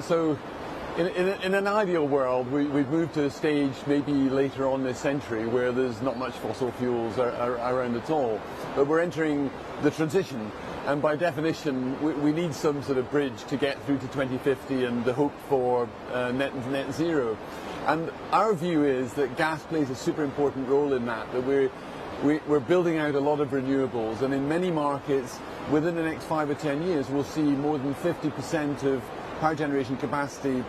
So in an ideal world, we've moved to a stage maybe later on this century where there's not much fossil fuels around at all. But we're entering the transition, and by definition, we need some sort of bridge to get through to 2050 and the hope for net zero. And our view is that gas plays a super important role in that we're building out a lot of renewables, and in many markets, within the next 5 or 10 years, we'll see more than 50% of power generation capacity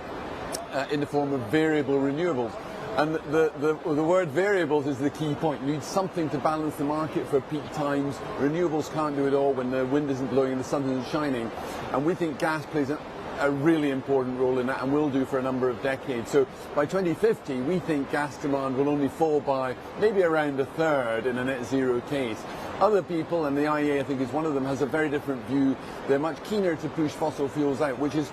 in the form of variable renewables. And the word variables is the key point. You need something to balance the market for peak times. Renewables can't do it all when the wind isn't blowing and the sun isn't shining. And we think gas plays a really important role in that, and will do for a number of decades. So by 2050, we think gas demand will only fall by maybe around a third in a net zero case. Other people, and the IEA I think is one of them, has a very different view. They're much keener to push fossil fuels out, which is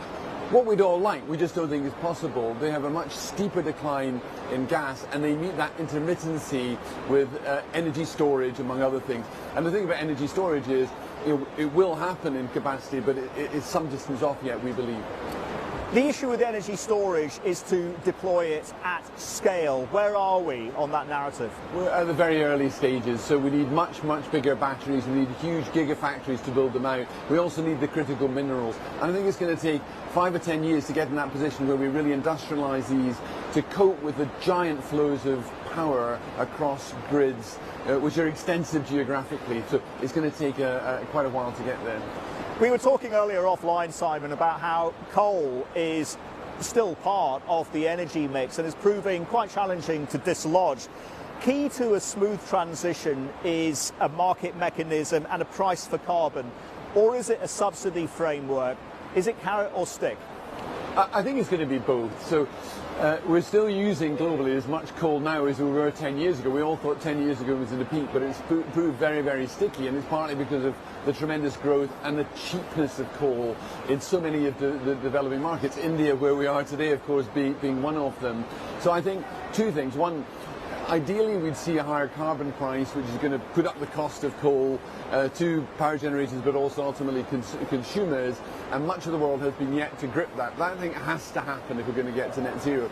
what we'd all like. We just don't think it's possible. They have a much steeper decline in gas, and they meet that intermittency with energy storage, among other things. And the thing about energy storage is it will happen in capacity, but it's some distance off yet, we believe. The issue with energy storage is to deploy it at scale. Where are we on that narrative? We're at the very early stages, so we need much bigger batteries. We need huge gigafactories to build them out. We also need the critical minerals. And I think it's going to take 5 or 10 years to get in that position where we really industrialize these to cope with the giant flows of power across grids, which are extensive geographically. So it's going to take quite a while to get there. We were talking earlier offline, Simon, about how coal is still part of the energy mix and is proving quite challenging to dislodge. Key to a smooth transition is a market mechanism and a price for carbon, or is it a subsidy framework? Is it carrot or stick? I think it's going to be both. So we're still using globally as much coal now as we were 10 years ago. We all thought 10 years ago was at a peak, but it's proved very, very sticky, and it's partly because of the tremendous growth and the cheapness of coal in so many of the developing markets. India, where we are today, of course, being one of them. So I think two things. One, ideally we'd see a higher carbon price, which is going to put up the cost of coal to power generators, but also ultimately consumers, and much of the world has been yet to grip that. That, I think, has to happen if we're going to get to net zero.